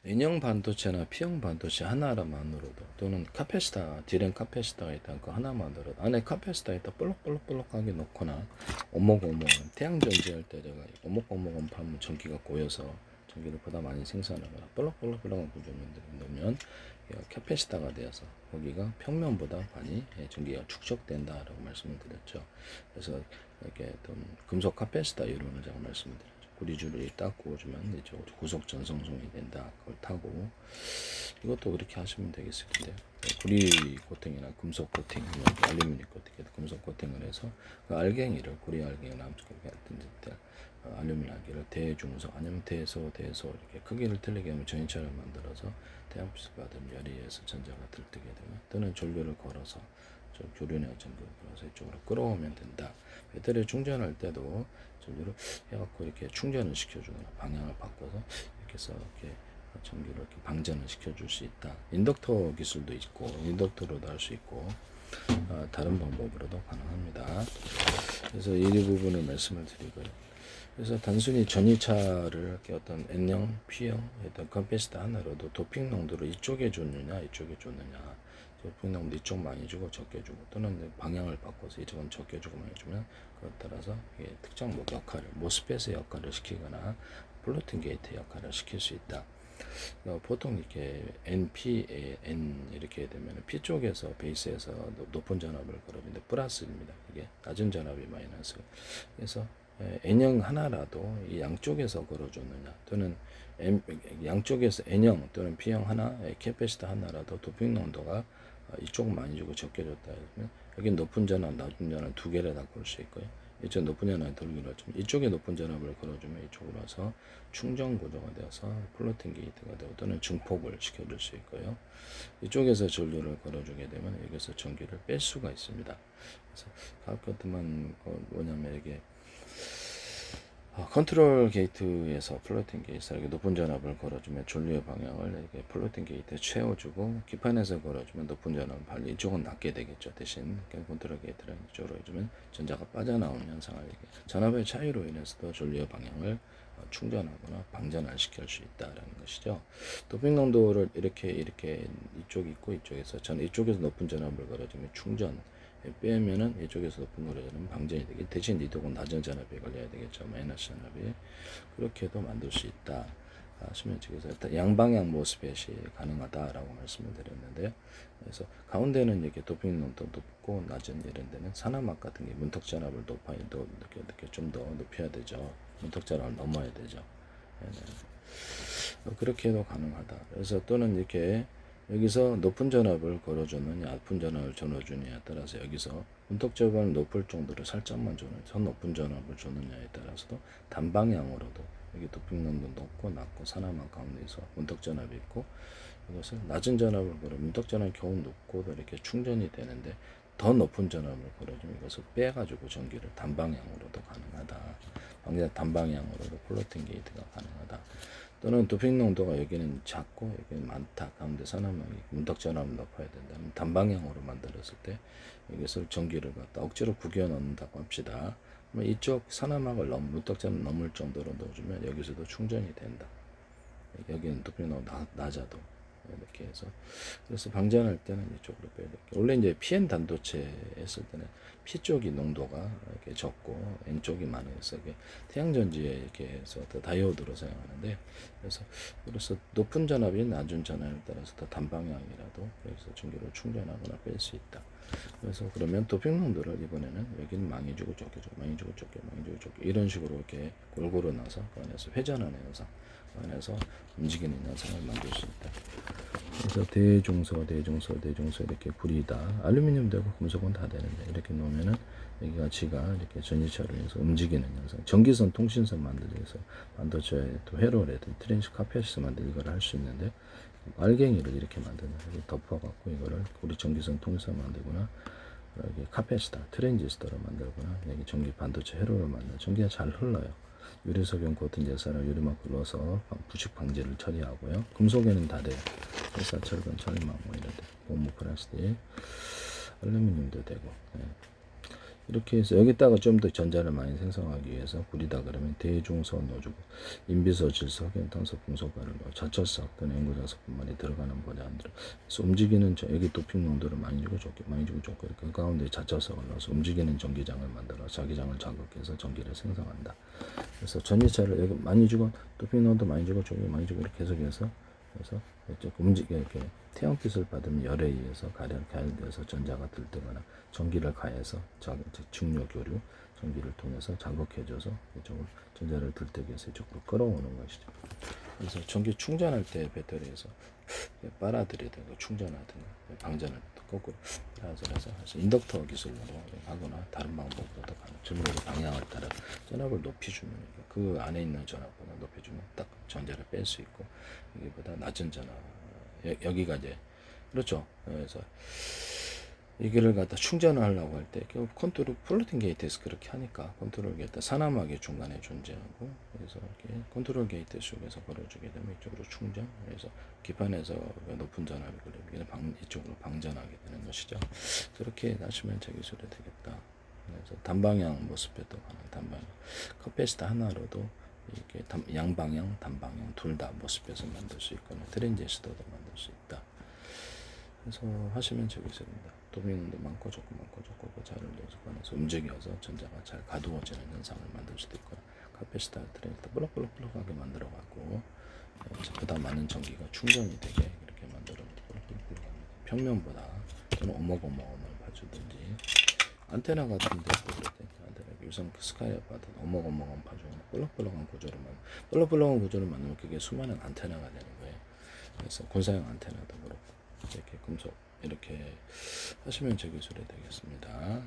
N형 반도체나 P형 반도체 하나만으로도 또는 카패시터, 디램 카패시터가 있다는 거 하나만으로도 안에 카패시터에다 볼록볼록볼록하게 넣거나 오목오목 태양전지할 때 제가 오목오목은 파면 전기가 고여서 전기를 보다 많이 생산하거나 볼록볼록볼록한 구조물들을 넣으면 캐패시터가 되어서 거기가 평면보다 많이 전기가 축적된다라고 말씀을 드렸죠. 그래서 이렇게 좀 금속 카패시터 이론을 제가 말씀을 드렸죠. 구리줄을 딱 구워주면 이쪽으로 구속 전송송이 된다. 그걸 타고 이것도 그렇게 하시면 되겠을 텐데 구리 코팅이나 금속 코팅, 알루미늄 코팅, 금속 코팅을 해서 그 알갱이를 구리 알갱이 남쪽에 알루미늄 알갱이를 대중소 아니면 대소 이렇게 크기를 틀리게 하면 전이처럼 만들어서 태양빛을 받은 열에 의해서 전자가 들뜨게 되면 또는 전류를 걸어서 저 교륜의 전류를 걸어서 이쪽으로 끌어오면 된다. 배터리 충전할 때도 전류를 해갖고 이렇게 충전을 시켜주거나 방향을 바꿔서 이렇게 해서 이렇게 전기를 이렇게 방전을 시켜줄 수 있다. 인덕터 기술도 있고 인덕터로도 할 수 있고 다른 방법으로도 가능합니다. 그래서 이 부분을 말씀을 드리고요. 그래서 단순히 전이차를 이렇게 어떤 N형, P형, 어떤 컴패시터 하나로도 도핑 농도를 이쪽에 줬느냐, 이쪽에 줬느냐, 도핑 농도 이쪽 많이 주고 적게 주고 또는 방향을 바꿔서 이쪽은 적게 주고 많이 주면 그에 따라서 특정 역할을, 모스펫의 역할을 시키거나 플로팅 게이트 역할을 시킬 수 있다. 보통 이렇게 NP, N 이렇게 되면 P 쪽에서 베이스에서 높은 전압을 걸어주는데 플러스입니다. 이게 낮은 전압이 마이너스. 그래서 N형 하나라도 이 양쪽에서 걸어줬느냐 또는 양쪽에서 N형 또는 P형 하나 캐패시터 하나라도 도핑 농도가 이쪽 많이 주고 적게 줬다 하면 여기 높은 전압 낮은 전압 두 개를 다 걸 수 있고요. 이쪽 높은 전압을 돌기로 좀 이쪽에 높은 전압을 걸어주면 이쪽으로 와서 충전 구조가 되어서 플로팅 게이트가 되고 또는 증폭을 시켜줄 수 있고요. 이쪽에서 전류를 걸어주게 되면 여기서 전기를 뺄 수가 있습니다. 그래서 가끔만 뭐냐면 이게 컨트롤 게이트에서 플로팅 게이트에 높은 전압을 걸어주면 전류의 방향을 이렇게 플로팅 게이트에 채워주고 기판에서 걸어주면 높은 전압을 발리 이쪽은 낮게 되겠죠. 대신 컨트롤 게이트를 이쪽으로 해주면 전자가 빠져나오는 현상을 전압의 차이로 인해서도 전류의 방향을 충전하거나 방전을 시킬 수 있다라는 것이죠. 도핑 농도를 이렇게 이쪽 있고 이쪽에서 이쪽에서 높은 전압을 걸어주면 충전 빼면은 이쪽에서 높은 거래는 방전이 되게 대신 이쪽은 낮은 전압에 걸려야 되겠죠. 마이너스 전압이 그렇게도 만들 수 있다. 수면 측에서 일단 양방향 모스펫이 가능하다라고 말씀을 드렸는데요. 그래서 가운데는 이렇게 도핑 농도 높고 낮은 이런 데는 산화막 같은 게 문턱 전압을 높아야 이렇게 좀 더 높여야 되죠. 문턱 전압을 넘어야 되죠. 그렇게 해도 가능하다. 그래서 또는 이렇게 여기서 높은 전압을 걸어주느냐 높은 전압을 전해주느냐에 따라서 여기서 문턱 전압을 높을 정도로 살짝만 주는 더 높은 전압을 주느냐에 따라서도 단방향으로도 여기 도핑 농도 높고 낮고 산화막 가운데서 문턱 전압이 있고 이것을 낮은 전압을 걸어 문턱 전압이 겨우 높고도 이렇게 충전이 되는데 더 높은 전압을 걸어주면 이것을 빼가지고 전기를 단방향으로도 가능하다. 단방향으로도 플로팅 게이트가 가능하다. 또는 도핑 농도가 여기는 작고 여기는 많다. 가운데 산화막이 문턱 전압을 높아야 된다면 단방향으로 만들었을 때 여기서 전기를 갖다 억지로 구겨 넣는다고 합시다. 그러면 이쪽 산화막을 문턱 전압 넘을 정도로 넣어주면 여기서도 충전이 된다. 여기는 도핑 농도 낮아도 이렇게 해서 그래서 방전할 때는 이쪽으로 빼야 될게 원래 이제 PN 단도체 했을 때는 P 쪽이 농도가 이렇게 적고 N 쪽이 많아서 이게 태양전지에 이렇게 해서 다이오드로 사용하는데 그래서 높은 전압이 낮은 전압에 따라서 더 단방향이라도 여기서 전기를 충전하거나 뺄 수 있다. 그래서 그러면 도핑 농도를 이번에는 여기는 많이 주고 적게 주고 많이 주고 적게 많이 주고 적게 이런 식으로 이렇게 골고루 나서 그 안에서 회전하는 현상 그 안에서 움직이는 현상을 만들 수 있다. 그래서 대중소 이렇게 구리다 알루미늄 되고 금속은 다 되는데 이렇게 놓으면은 여기가 지가 이렇게 전기차를 해서 움직이는 현상 전기선 통신선 만들기 위해서 반도체 또 회로라든 트랜스 카펫을 만들 이걸 할 수 있는데 알갱이를 이렇게 만드는 이렇게 덮어갖고 이거를 우리 전기선 통신선 만들거나 여기 카패시터 트랜지스터로 만들거나 여기 전기 반도체 회로를 만들어 전기가 잘 흘러요. 유리석용 코팅 제사를 유리막을 넣어서 부식 방지를 처리하고요. 금속에는 다 돼요. 회사 철근 철망 뭐 이런 데 고무 플라스틱 알루미늄도 되고 이렇게 해서 여기다가 좀 더 전자를 많이 생성하기 위해서 구리다 그러면 대중소 넣어주고 인비소 질소 석연탄소 분소가를 넣어 자처석 또는 연고자석분만이 들어가는 거냐 안 들어. 그래서 움직이는 여기 도핑 농도를 많이 주고 좋게 많이 주고 좋고 이렇게 가운데 자처석을 넣어서 움직이는 전기장을 만들어 자기장을 자극해서 전기를 생성한다. 그래서 전기차를 여기 많이 주고 도핑 농도 많이 주고 저기 많이 주고 이렇게 해석해서 그래서 이렇게 태양빛을 받으면 열에 의해서 가열되어서 전자가 들뜨거나 전기를 가해서 직류 교류 전기를 통해서 자극해줘서 이쪽으로 전자를 들뜨게 해서 이쪽으로 끌어오는 것이죠. 그래서 전기 충전할 때 배터리에서 빨아들이든가 충전하든가 방전을 거꾸로 따라서 인덕터 기술로 하거나 다른 방법으로도 전력의 방향을 따라 전압을 높이 주면 그 안에 있는 전압보다 높이 주면 딱 전자를 뺄 수 있고 여기보다 낮은 전압 여기가 이제 그렇죠. 그래서 이거를 갖다 충전을 하려고 할 때 컨트롤 플로팅 게이트에서 그렇게 하니까 컨트롤 게이트 사나마게 중간에 존재하고 그래서 이렇게 컨트롤 게이트 속에서 걸어주게 되면 이쪽으로 충전 그래서 기판에서 높은 전압이 걸리면 이쪽으로 방전하게 되는 것이죠. 그렇게 하시면 제 기술이 되겠다. 그래서 단방향 모스펫도 가능 단방향 커패시터 하나로도 이렇게 양방향 단방향 둘 다 모스펫을 만들 수 있거나 트랜지스터도 만들 수 있다. 그래서 하시면 되겠습니다. 도미노도 많고 좋고 그 자를 연습하면서 움직여서 전자가 잘 가두어지는 현상을 만들 수도 있고 카페시타 트랜지스터 볼록볼록하게 만들어가고 보다 많은 전기가 충전이 되게 이렇게 만들어 평면보다 또는 오목오목을 봐주든지 안테나 같은 데도 그렇대. 안테나 유성 스카이업 받은 오목오목한 봐주거나 볼록볼록한 구조를 만들면 그게 수많은 안테나가 되는 거예요. 그래서 군사용 안테나도 그렇고 이렇게 금속 이렇게 하시면 제 기술이 되겠습니다.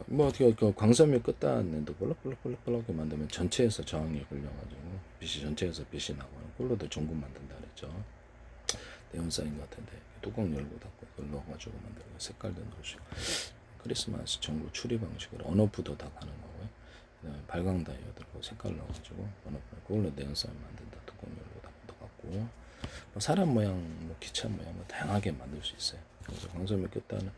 뭐 어떻게 광섬유 끝단에도 볼록볼록볼록하게 만들면 전체에서 저항이 걸려가지고 전체에서 빛이 나거나 홀로도 전구 만든다 그랬죠. 네온사인 같은데 뚜껑 열고 닫고 그걸 넣어가지고 만들고 색깔도 넣을 수 있고 크리스마스 전구 추리 방식으로 언어프도 다 가능하고요. 그다음에 발광 다이오드로 색깔 넣어가지고 언어프 그걸로 네온사인 만든다. 뚜껑 열고 닫고 갖고 뭐 사람 모양, 뭐 기차 모양 뭐 다양하게 만들 수 있어요. 그래서 광섬유 끝단은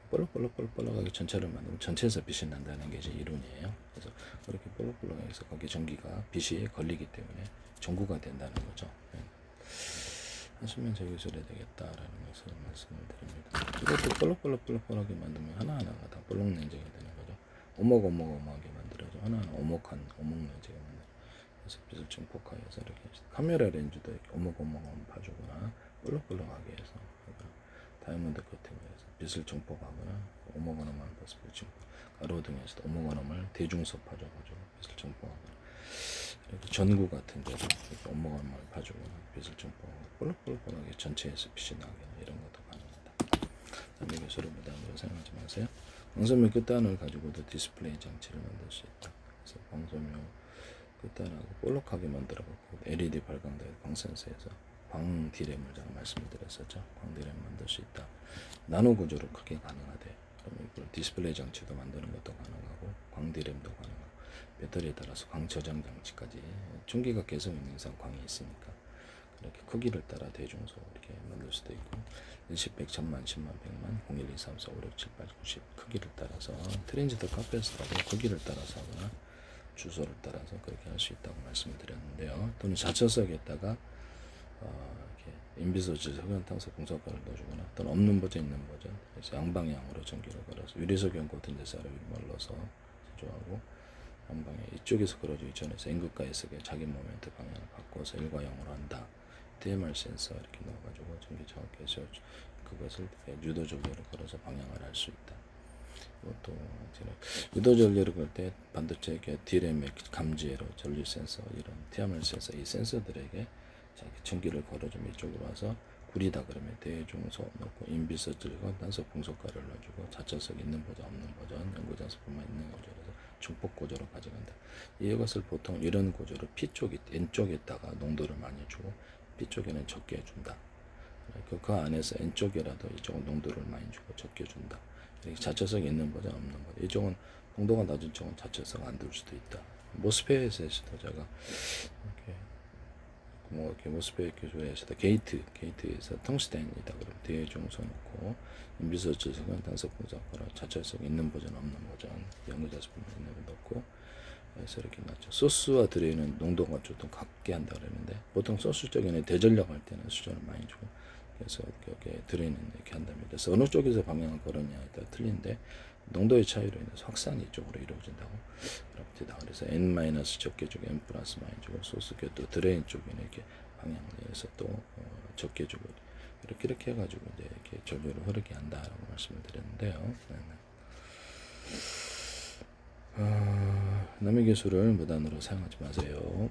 볼록볼록하게 전체를 만들면 전체에서 빛이 난다는 게 이제 이론이에요. 그래서 그렇게 볼록볼록해서 거기 전기가 빛이 걸리기 때문에 전구가 된다는 거죠. 하시면 제 기술이 되겠다라는 것을 말씀을 드립니다. 이것도 볼록볼록하게 만들면 하나하나가 다 볼록 렌즈가 되는 거죠. 오목오목하게 만들어져 하나하나 오목 렌즈가 만들어져. 그래서 빛을 증폭하여서 이렇게 카메라 렌즈도 이렇게 오목오목한 봐주거나 볼록볼록하게 해서 다이아몬드 코팅을 해서 빛을 증폭하거나 오목원음을 빛을 가로등에서도 오목원음을 대중소 파줘가지고 빛을 증폭하거나 이렇게 전구 같은 데도 이렇게 오목원음을 파주거나 빛을 증폭하고 볼록볼록하게 전체에서 빛이 나게 이런 것도 가능하다. 다음에 교수를 무단으로 사용하지 마세요. 광섬유 끝단을 가지고도 디스플레이 장치를 만들 수 있다. 그래서 광섬유 끝단하고 볼록하게 만들어갖고 LED 발광된 광센서에서 광디램을 제가 말씀을 드렸었죠. 광디램 만들 수 있다. 나노 구조로 크게 가능하대. 그러면 디스플레이 장치도 만드는 것도 가능하고 광디램도 가능하고 배터리에 따라서 광 저장 장치까지 전기가 계속 있는 이상 광이 있으니까 그렇게 크기를 따라 대중소 이렇게 만들 수도 있고 10, 100, 1000만, 10만, 100만, 0, 1, 2, 3, 4, 5, 6, 7, 8, 9, 10 크기를 따라서 트랜지스터 카페시터도 크기를 따라서 하거나 주소를 따라서 그렇게 할 수 있다고 말씀을 드렸는데요. 또는 자처석에다가 이렇게 인비소질 석연탄소 분석가를 넣어주거나 또는 없는 버전 있는 버전 그래서 양방향으로 전기를 걸어서 유리석연 고튼 대사를 눌러서 제조하고 양방향 이쪽에서 걸어져 이전에서 N극과에서 자기 모멘트 방향을 바꿔서 1과 0으로 한다. DMR 센서 이렇게 넣어가지고 전기 정확해서 그것을 유도 전류를 걸어서 방향을 할 수 있다. 또 유도 전류를 걸 때 반도체 이렇게 D램의 감지로 전류 센서 이런 TMR 센서 이 센서들에게 전기를 걸어주면 이쪽으로 와서 구리다 그러면 대중소 넣고 인비서질과 단소 풍속가를 넣어주고 자처석 있는 버전 없는 버전 연고장소뿐만 있는 구조에서 중폭 구조로 가져간다. 이것을 보통 이런 구조로 P 쪽이 N 쪽에다가 농도를 많이 주고 P 쪽에는 적게 준다. 그 안에서 N 쪽이라도 이쪽은 농도를 많이 주고 적게 준다. 자처석 있는 버전 없는 버전 이쪽은 농도가 낮은 쪽은 자처석 안 둘 수도 있다. 모스펫에서도 제가 이렇게 뭐 이렇게 모스페트 기술에서 게이트에서 텅스텐이다 그러면 뒤에 중소 넣고 인비서치석은 단석 분석하라 자체성 있는 버전 없는 버전 연구자습품 있는 거 넣고 그래서 이렇게 놨죠. 소스와 들어있는 농도가 좀 같게 한다 그러는데 보통 소스 쪽에는 대전력 할 때는 수준을 많이 주고 그래서 여기에 들어있는 이렇게 한답니다. 그래서 어느 쪽에서 방향을 걸었냐에 따라 틀린데 농도의 차이로 인해서 확산이 이쪽으로 이루어진다고 그럽니다. 그래서 n- 적게 주고 n 플러스 많이 주고 소스가 또 들어있는 쪽에는 이렇게 방향을 내서 또 적게 주고 이렇게 해가지고 이제 이렇게 전류를 흐르게 한다라고 말씀을 드렸는데요. 남의 기술을 무단으로 사용하지 마세요.